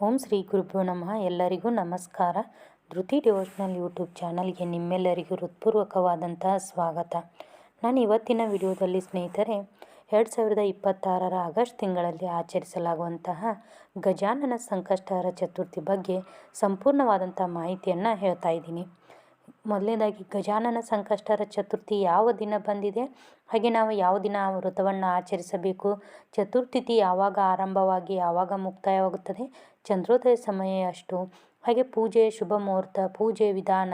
ಓಂ ಶ್ರೀ ಗುರುಭ್ಯೋ ನಮಃ. ಎಲ್ಲರಿಗೂ ನಮಸ್ಕಾರ. ಧೃತಿ ಡಿವೋಷನಲ್ ಯೂಟ್ಯೂಬ್ ಚಾನಲ್ಗೆ ನಿಮ್ಮೆಲ್ಲರಿಗೂ ಹೃತ್ಪೂರ್ವಕವಾದಂತಹ ಸ್ವಾಗತ. ನಾನು ಇವತ್ತಿನ ವಿಡಿಯೋದಲ್ಲಿ ಸ್ನೇಹಿತರೆ 2026 ಆಗಸ್ಟ್ ತಿಂಗಳಲ್ಲಿ ಆಚರಿಸಲಾಗುವಂತಹ ಗಜಾನನ ಸಂಕಷ್ಟಹರ ಚತುರ್ಥಿ ಬಗ್ಗೆ ಸಂಪೂರ್ಣವಾದಂಥ ಮಾಹಿತಿಯನ್ನು ಹೇಳ್ತಾ ಇದ್ದೀನಿ. ಮೊದಲನೇದಾಗಿ ಗಜಾನನ ಸಂಕಷ್ಟಹರ ಚತುರ್ಥಿ ಯಾವ ದಿನ ಬಂದಿದೆ, ಹಾಗೆ ನಾವು ಯಾವ ದಿನ ಆ ವ್ರತವನ್ನು ಆಚರಿಸಬೇಕು, ಚತುರ್ಥಿ ಯಾವಾಗ ಆರಂಭವಾಗಿ ಯಾವಾಗ ಮುಕ್ತಾಯವಾಗುತ್ತದೆ, ಚಂದ್ರೋದಯ ಸಮಯ ಅಷ್ಟು, ಹಾಗೆ ಪೂಜೆಯ ಶುಭ ಮುಹೂರ್ತ, ಪೂಜೆಯ ವಿಧಾನ,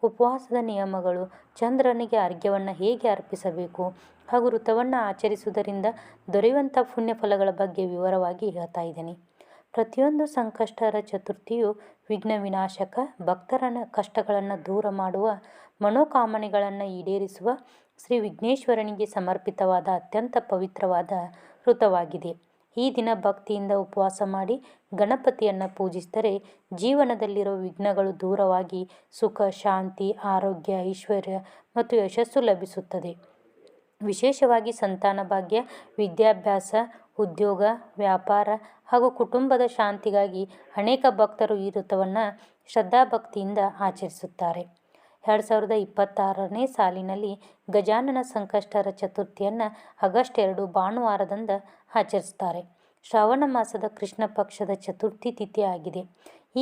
ಉಪವಾಸದ ನಿಯಮಗಳು, ಚಂದ್ರನಿಗೆ ಅರ್ಘ್ಯವನ್ನು ಹೇಗೆ ಅರ್ಪಿಸಬೇಕು ಹಾಗೂ ವ್ರತವನ್ನು ಆಚರಿಸುವುದರಿಂದ ದೊರೆಯುವಂಥ ಪುಣ್ಯ ಫಲಗಳ ಬಗ್ಗೆ ವಿವರವಾಗಿ ಹೇಳ್ತಾ ಇದ್ದೀನಿ. ಪ್ರತಿಯೊಂದು ಸಂಕಷ್ಟಹರ ಚತುರ್ಥಿಯು ವಿಘ್ನ ವಿನಾಶಕ, ಭಕ್ತರ ಕಷ್ಟಗಳನ್ನು ದೂರ ಮಾಡುವ, ಮನೋಕಾಮನೆಗಳನ್ನು ಈಡೇರಿಸುವ ಶ್ರೀ ವಿಘ್ನೇಶ್ವರನಿಗೆ ಸಮರ್ಪಿತವಾದ ಅತ್ಯಂತ ಪವಿತ್ರವಾದ ವ್ರತವಾಗಿದೆ. ಈ ದಿನ ಭಕ್ತಿಯಿಂದ ಉಪವಾಸ ಮಾಡಿ ಗಣಪತಿಯನ್ನು ಪೂಜಿಸಿದರೆ ಜೀವನದಲ್ಲಿರೋ ವಿಘ್ನಗಳು ದೂರವಾಗಿ ಸುಖ, ಶಾಂತಿ, ಆರೋಗ್ಯ, ಐಶ್ವರ್ಯ ಮತ್ತು ಯಶಸ್ಸು ಲಭಿಸುತ್ತದೆ. ವಿಶೇಷವಾಗಿ ಸಂತಾನ ಭಾಗ್ಯ, ವಿದ್ಯಾಭ್ಯಾಸ, ಉದ್ಯೋಗ, ವ್ಯಾಪಾರ ಹಾಗೂ ಕುಟುಂಬದ ಶಾಂತಿಗಾಗಿ ಅನೇಕ ಭಕ್ತರು ಈ ವ್ರತವನ್ನು ಶ್ರದ್ಧಾಭಕ್ತಿಯಿಂದ ಆಚರಿಸುತ್ತಾರೆ. 2026ನೇ ಸಾಲಿನಲ್ಲಿ ಗಜಾನನ ಸಂಕಷ್ಟಹರ ಚತುರ್ಥಿಯನ್ನು ಆಗಸ್ಟ್ 2 ಭಾನುವಾರದಂದು ಆಚರಿಸ್ತಾರೆ. ಶ್ರಾವಣ ಮಾಸದ ಕೃಷ್ಣ ಪಕ್ಷದ ಚತುರ್ಥಿ ತಿಥಿ ಆಗಿದೆ.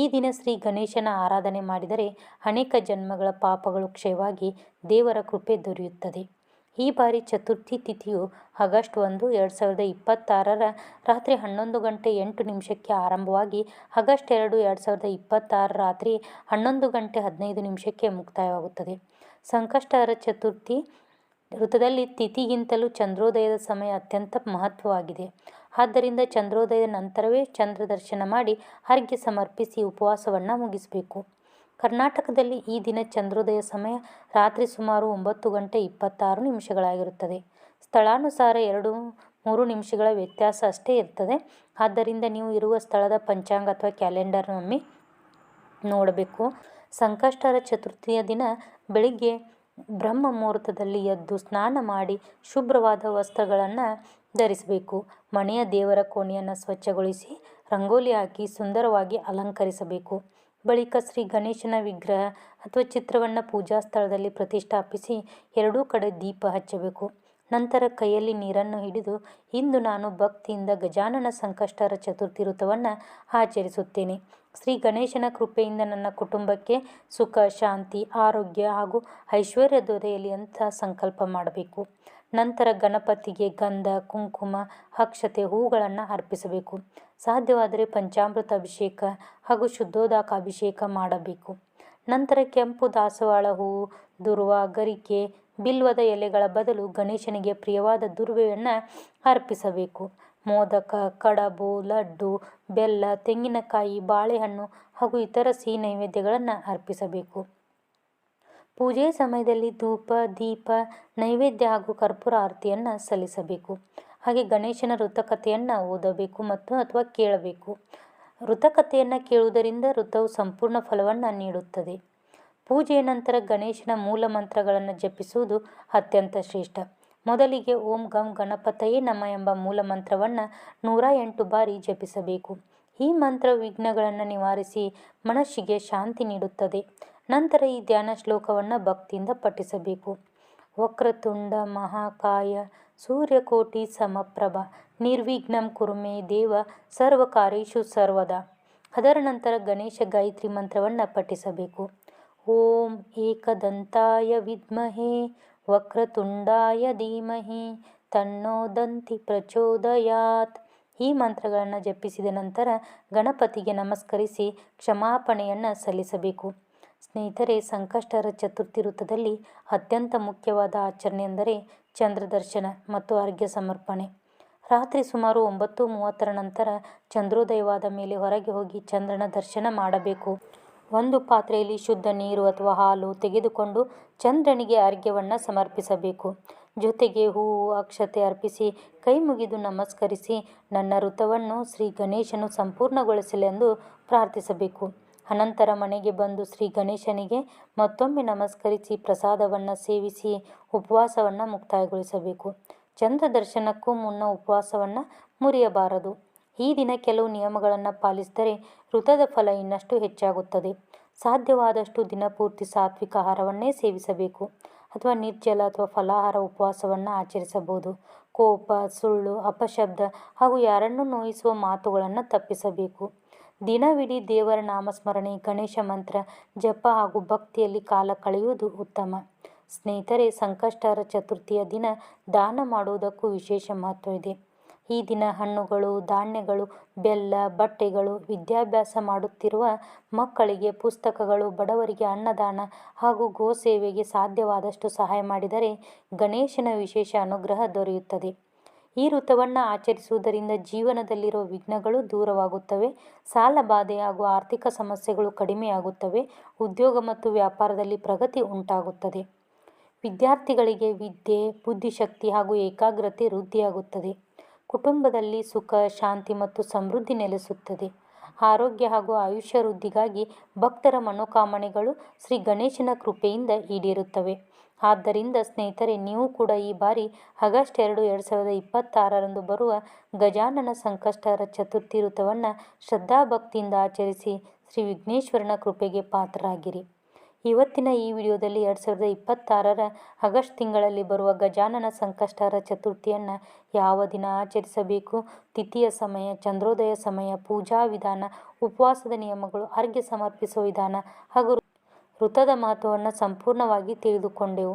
ಈ ದಿನ ಶ್ರೀ ಗಣೇಶನ ಆರಾಧನೆ ಮಾಡಿದರೆ ಅನೇಕ ಜನ್ಮಗಳ ಪಾಪಗಳು ಕ್ಷಯವಾಗಿ ದೇವರ ಕೃಪೆ ದೊರೆಯುತ್ತದೆ. ಈ ಬಾರಿ ಚತುರ್ಥಿ ತಿಥಿಯು ಆಗಸ್ಟ್ 1, 2026 ರಾತ್ರಿ 11:08 ಆರಂಭವಾಗಿ ಆಗಸ್ಟ್ 2, 2026 ರಾತ್ರಿ 11:15 ಮುಕ್ತಾಯವಾಗುತ್ತದೆ. ಸಂಕಷ್ಟಹರ ಚತುರ್ಥಿ ವ್ರತದಲ್ಲಿ ತಿಥಿಗಿಂತಲೂ ಚಂದ್ರೋದಯದ ಸಮಯ ಅತ್ಯಂತ ಮಹತ್ವವಾಗಿದೆ. ಆದ್ದರಿಂದ ಚಂದ್ರೋದಯದ ನಂತರವೇ ಚಂದ್ರ ದರ್ಶನ ಮಾಡಿ ಅರ್ಘ್ಯ ಸಮರ್ಪಿಸಿ ಉಪವಾಸವನ್ನು ಮುಗಿಸಬೇಕು. ಕರ್ನಾಟಕದಲ್ಲಿ ಈ ದಿನ ಚಂದ್ರೋದಯ ಸಮಯ ರಾತ್ರಿ ಸುಮಾರು 9:26 ಸ್ಥಳಾನುಸಾರ 2-3 ನಿಮಿಷಗಳ ವ್ಯತ್ಯಾಸ ಅಷ್ಟೇ ಇರ್ತದೆ. ಆದ್ದರಿಂದ ನೀವು ಇರುವ ಸ್ಥಳದ ಪಂಚಾಂಗ ಅಥವಾ ಕ್ಯಾಲೆಂಡರ್ನೊಮ್ಮೆ ನೋಡಬೇಕು. ಸಂಕಷ್ಟಹರ ಚತುರ್ಥಿಯ ದಿನ ಬೆಳಿಗ್ಗೆ ಬ್ರಹ್ಮ ಮುಹೂರ್ತದಲ್ಲಿ ಎದ್ದು ಸ್ನಾನ ಮಾಡಿ ಶುಭ್ರವಾದ ವಸ್ತ್ರಗಳನ್ನು ಧರಿಸಬೇಕು. ಮನೆಯ ದೇವರ ಕೋಣೆಯನ್ನು ಸ್ವಚ್ಛಗೊಳಿಸಿ ರಂಗೋಲಿ ಹಾಕಿ ಸುಂದರವಾಗಿ ಅಲಂಕರಿಸಬೇಕು. ಬಳಿಕ ಶ್ರೀ ಗಣೇಶನ ವಿಗ್ರಹ ಅಥವಾ ಚಿತ್ರವನ್ನು ಪೂಜಾ ಸ್ಥಳದಲ್ಲಿ ಪ್ರತಿಷ್ಠಾಪಿಸಿ ಎರಡೂ ಕಡೆ ದೀಪ ಹಚ್ಚಬೇಕು. ನಂತರ ಕೈಯಲ್ಲಿ ನೀರನ್ನು ಹಿಡಿದು, ಇಂದು ನಾನು ಭಕ್ತಿಯಿಂದ ಗಜಾನನ ಸಂಕಷ್ಟಹರ ಚತುರ್ಥಿ ವ್ರತವನ್ನು ಆಚರಿಸುತ್ತೇನೆ. ಶ್ರೀ ಗಣೇಶನ ಕೃಪೆಯಿಂದ ನನ್ನ ಕುಟುಂಬಕ್ಕೆ ಸುಖ, ಶಾಂತಿ, ಆರೋಗ್ಯ ಹಾಗೂ ಐಶ್ವರ್ಯ ದೊರೆಯಲಿ ಅಂತ ಸಂಕಲ್ಪ ಮಾಡಬೇಕು. ನಂತರ ಗಣಪತಿಗೆ ಗಂಧ, ಕುಂಕುಮ, ಅಕ್ಷತೆ, ಹೂಗಳನ್ನು ಅರ್ಪಿಸಬೇಕು. ಸಾಧ್ಯವಾದರೆ ಪಂಚಾಮೃತ ಅಭಿಷೇಕ ಹಾಗೂ ಶುದ್ಧೋದಕ ಅಭಿಷೇಕ ಮಾಡಬೇಕು. ನಂತರ ಕೆಂಪು ದಾಸವಾಳ ಹೂವು, ದುರ್ವ, ಗರಿಕೆ, ಬಿಲ್ವದ ಎಲೆಗಳ ಬದಲು ಗಣೇಶನಿಗೆ ಪ್ರಿಯವಾದ ದುರ್ವೆಯನ್ನು ಅರ್ಪಿಸಬೇಕು. ಮೋದಕ, ಕಡಬು, ಲಡ್ಡು, ಬೆಲ್ಲ, ತೆಂಗಿನಕಾಯಿ, ಬಾಳೆಹಣ್ಣು ಹಾಗೂ ಇತರ ಸಿಹಿ ನೈವೇದ್ಯಗಳನ್ನು ಅರ್ಪಿಸಬೇಕು. ಪೂಜೆಯ ಸಮಯದಲ್ಲಿ ಧೂಪ, ದೀಪ, ನೈವೇದ್ಯ ಹಾಗೂ ಕರ್ಪೂರ ಆರತಿಯನ್ನು ಸಲ್ಲಿಸಬೇಕು. ಹಾಗೆ ಗಣೇಶನ ವೃತ್ತಕಥೆಯನ್ನು ಓದಬೇಕು ಅಥವಾ ಕೇಳಬೇಕು. ವೃತ್ತಕಥೆಯನ್ನು ಕೇಳುವುದರಿಂದ ವೃತ್ತವು ಸಂಪೂರ್ಣ ಫಲವನ್ನು ನೀಡುತ್ತದೆ. ಪೂಜೆಯ ನಂತರ ಗಣೇಶನ ಮೂಲ ಮಂತ್ರಗಳನ್ನು ಜಪಿಸುವುದು ಅತ್ಯಂತ ಶ್ರೇಷ್ಠ. ಮೊದಲಿಗೆ ಓಂ ಗಂ ಗಣಪತಯೇ ನಮಃ ಎಂಬ ಮೂಲ ಮಂತ್ರವನ್ನು 108 ಬಾರಿ ಜಪಿಸಬೇಕು. ಈ ಮಂತ್ರ ವಿಘ್ನಗಳನ್ನು ನಿವಾರಿಸಿ ಮನಸ್ಸಿಗೆ ಶಾಂತಿ ನೀಡುತ್ತದೆ. ನಂತರ ಈ ಧ್ಯಾನ ಶ್ಲೋಕವನ್ನು ಭಕ್ತಿಯಿಂದ ಪಠಿಸಬೇಕು. ವಕ್ರತುಂಡ ಮಹಾಕಾಯ ಸೂರ್ಯಕೋಟಿ ಸಮಪ್ರಭ ನಿರ್ವಿಘ್ನಂ ಕುರುಮೇ ದೇವ ಸರ್ವಕಾರ್ಯೇಷು ಸರ್ವದಾ. ಅದರ ನಂತರ ಗಣೇಶ ಗಾಯತ್ರಿ ಮಂತ್ರವನ್ನು ಪಠಿಸಬೇಕು. ಓಂ ಏಕದಂತಾಯ ವಿದ್ಮಹೇ ವಕ್ರತುಂಡಾಯ ಧೀಮಹಿ ತನ್ನೋ ದಂತಿ ಪ್ರಚೋದಯಾತ್. ಈ ಮಂತ್ರಗಳನ್ನು ಜಪಿಸಿದ ನಂತರ ಗಣಪತಿಗೆ ನಮಸ್ಕರಿಸಿ ಕ್ಷಮಾಪಣೆಯನ್ನು ಸಲ್ಲಿಸಬೇಕು. ಸ್ನೇಹಿತರೆ, ಸಂಕಷ್ಟಹರ ಚತುರ್ಥಿ ವ್ರತದಲ್ಲಿ ಅತ್ಯಂತ ಮುಖ್ಯವಾದ ಆಚರಣೆ ಎಂದರೆ ಚಂದ್ರ ದರ್ಶನ ಮತ್ತು ಅರ್ಘ್ಯ ಸಮರ್ಪಣೆ. ರಾತ್ರಿ ಸುಮಾರು 9:30 ನಂತರ ಚಂದ್ರೋದಯವಾದ ಮೇಲೆ ಹೊರಗೆ ಹೋಗಿ ಚಂದ್ರನ ದರ್ಶನ ಮಾಡಬೇಕು. ಒಂದು ಪಾತ್ರೆಯಲ್ಲಿ ಶುದ್ಧ ನೀರು ಅಥವಾ ಹಾಲು ತೆಗೆದುಕೊಂಡು ಚಂದ್ರನಿಗೆ ಅರ್ಘ್ಯವನ್ನು ಸಮರ್ಪಿಸಬೇಕು. ಜೊತೆಗೆ ಹೂವು, ಅಕ್ಷತೆ ಅರ್ಪಿಸಿ ಕೈ ಮುಗಿದು ನಮಸ್ಕರಿಸಿ ನನ್ನ ವ್ರತವನ್ನು ಶ್ರೀ ಗಣೇಶನು ಸಂಪೂರ್ಣಗೊಳಿಸಲಿ ಎಂದು ಪ್ರಾರ್ಥಿಸಬೇಕು. ಅನಂತರ ಮನೆಗೆ ಬಂದು ಶ್ರೀ ಗಣೇಶನಿಗೆ ಮತ್ತೊಮ್ಮೆ ನಮಸ್ಕರಿಸಿ ಪ್ರಸಾದವನ್ನು ಸೇವಿಸಿ ಉಪವಾಸವನ್ನು ಮುಕ್ತಾಯಗೊಳಿಸಬೇಕು. ಚಂದ್ರ ದರ್ಶನಕ್ಕೂ ಮುನ್ನ ಉಪವಾಸವನ್ನು ಮುರಿಯಬಾರದು. ಈ ದಿನ ಕೆಲವು ನಿಯಮಗಳನ್ನು ಪಾಲಿಸಿದರೆ ಋತದ ಫಲ ಇನ್ನಷ್ಟು ಹೆಚ್ಚಾಗುತ್ತದೆ. ಸಾಧ್ಯವಾದಷ್ಟು ದಿನಪೂರ್ತಿ ಸಾತ್ವಿಕ ಆಹಾರವನ್ನೇ ಸೇವಿಸಬೇಕು ಅಥವಾ ನಿರ್ಜಲ ಅಥವಾ ಫಲಾಹಾರ ಉಪವಾಸವನ್ನು ಆಚರಿಸಬಹುದು. ಕೋಪ, ಸುಳ್ಳು, ಅಪಶಬ್ದ ಹಾಗೂ ಯಾರನ್ನೂ ನೋಯಿಸುವ ಮಾತುಗಳನ್ನು ತಪ್ಪಿಸಬೇಕು. ದಿನವಿಡೀ ದೇವರ ನಾಮಸ್ಮರಣೆ, ಗಣೇಶ ಮಂತ್ರ ಜಪ ಹಾಗೂ ಭಕ್ತಿಯಲ್ಲಿ ಕಾಲ ಕಳೆಯುವುದು ಉತ್ತಮ. ಸ್ನೇಹಿತರೆ, ಸಂಕಷ್ಟಹರ ಚತುರ್ಥಿಯ ದಿನ ದಾನ ಮಾಡುವುದಕ್ಕೂ ವಿಶೇಷ ಮಹತ್ವ ಇದೆ. ಈ ದಿನ ಹಣ್ಣುಗಳು, ಧಾನ್ಯಗಳು, ಬೆಲ್ಲ, ಬಟ್ಟೆಗಳು, ವಿದ್ಯಾಭ್ಯಾಸ ಮಾಡುತ್ತಿರುವ ಮಕ್ಕಳಿಗೆ ಪುಸ್ತಕಗಳು, ಬಡವರಿಗೆ ಅನ್ನದಾನ ಹಾಗೂ ಗೋಸೇವೆಗೆ ಸಾಧ್ಯವಾದಷ್ಟು ಸಹಾಯ ಮಾಡಿದರೆ ಗಣೇಶನ ವಿಶೇಷ ಅನುಗ್ರಹ ದೊರೆಯುತ್ತದೆ. ಈ ಋತುವನ್ನು ಆಚರಿಸುವುದರಿಂದ ಜೀವನದಲ್ಲಿರುವ ವಿಘ್ನಗಳು ದೂರವಾಗುತ್ತವೆ, ಸಾಲಬಾಧೆ ಹಾಗೂ ಆರ್ಥಿಕ ಸಮಸ್ಯೆಗಳು ಕಡಿಮೆಯಾಗುತ್ತವೆ, ಉದ್ಯೋಗ ಮತ್ತು ವ್ಯಾಪಾರದಲ್ಲಿ ಪ್ರಗತಿ ಉಂಟಾಗುತ್ತದೆ. ವಿದ್ಯಾರ್ಥಿಗಳಿಗೆ ವಿದ್ಯೆ, ಬುದ್ಧಿಶಕ್ತಿ ಹಾಗೂ ಏಕಾಗ್ರತೆ ವೃದ್ಧಿಯಾಗುತ್ತದೆ. ಕುಟುಂಬದಲ್ಲಿ ಸುಖ, ಶಾಂತಿ ಮತ್ತು ಸಮೃದ್ಧಿ ನೆಲೆಸುತ್ತದೆ. ಆರೋಗ್ಯ ಹಾಗೂ ಆಯುಷ್ಯ ವೃದ್ಧಿಗಾಗಿ ಭಕ್ತರ ಮನೋಕಾಮನೆಗಳು ಶ್ರೀ ಗಣೇಶನ ಕೃಪೆಯಿಂದ ಈಡೇರುತ್ತವೆ. ಆದ್ದರಿಂದ ಸ್ನೇಹಿತರೆ, ನೀವು ಕೂಡ ಈ ಬಾರಿ ಆಗಸ್ಟ್ 2, 2026ರಂದು ಬರುವ ಗಜಾನನ ಸಂಕಷ್ಟಹರ ಚತುರ್ಥಿ ಋತುವನ್ನು ಶ್ರದ್ಧಾಭಕ್ತಿಯಿಂದ ಆಚರಿಸಿ ಶ್ರೀ ವಿಘ್ನೇಶ್ವರನ ಕೃಪೆಗೆ ಪಾತ್ರರಾಗಿರಿ. ಇವತ್ತಿನ ಈ ವಿಡಿಯೋದಲ್ಲಿ 2026ರ ಆಗಸ್ಟ್ ತಿಂಗಳಲ್ಲಿ ಬರುವ ಗಜಾನನ ಸಂಕಷ್ಟಹರ ಚತುರ್ಥಿಯನ್ನು ಯಾವ ದಿನ ಆಚರಿಸಬೇಕು, ತಿಥಿಯ ಸಮಯ, ಚಂದ್ರೋದಯ ಸಮಯ, ಪೂಜಾ ವಿಧಾನ, ಉಪವಾಸದ ನಿಯಮಗಳು, ಅರ್ಘ್ಯ ಸಮರ್ಪಿಸುವ ವಿಧಾನ ಹಾಗೂ ಋತದ ಮಹತ್ವವನ್ನು ಸಂಪೂರ್ಣವಾಗಿ ತಿಳಿದುಕೊಂಡೆವು.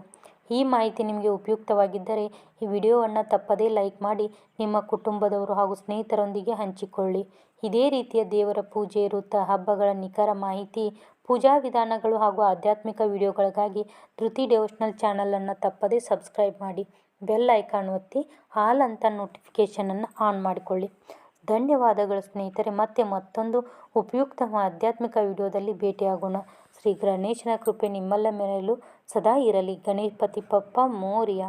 ಈ ಮಾಹಿತಿ ನಿಮಗೆ ಉಪಯುಕ್ತವಾಗಿದ್ದರೆ ಈ ವಿಡಿಯೋವನ್ನು ತಪ್ಪದೇ ಲೈಕ್ ಮಾಡಿ ನಿಮ್ಮ ಕುಟುಂಬದವರು ಹಾಗೂ ಸ್ನೇಹಿತರೊಂದಿಗೆ ಹಂಚಿಕೊಳ್ಳಿ. ಇದೇ ರೀತಿಯ ದೇವರ ಪೂಜೆ, ಋತ, ಹಬ್ಬಗಳ ನಿಖರ ಮಾಹಿತಿ, ಪೂಜಾ ವಿಧಾನಗಳು ಹಾಗೂ ಆಧ್ಯಾತ್ಮಿಕ ವಿಡಿಯೋಗಳಿಗಾಗಿ ಧೃತಿ ಡಿವೋಷನಲ್ ಚಾನಲನ್ನು ತಪ್ಪದೇ ಸಬ್ಸ್ಕ್ರೈಬ್ ಮಾಡಿ, ಬೆಲ್ ಐಕಾನ್ ಒತ್ತಿ ಆಲ್ ಅಂತ ನೋಟಿಫಿಕೇಷನನ್ನು ಆನ್ ಮಾಡಿಕೊಳ್ಳಿ. ಧನ್ಯವಾದಗಳು ಸ್ನೇಹಿತರೆ. ಮತ್ತೆ ಮತ್ತೊಂದು ಉಪಯುಕ್ತ ಆಧ್ಯಾತ್ಮಿಕ ವಿಡಿಯೋದಲ್ಲಿ ಭೇಟಿಯಾಗೋಣ. ಶ್ರೀ ಗಣೇಶನ ಕೃಪೆ ನಿಮ್ಮೆಲ್ಲ ಮೇಲೂ ಸದಾ ಇರಲಿ. ಗಣಪತಿ ಬಪ್ಪ ಮೋರಿಯಾ.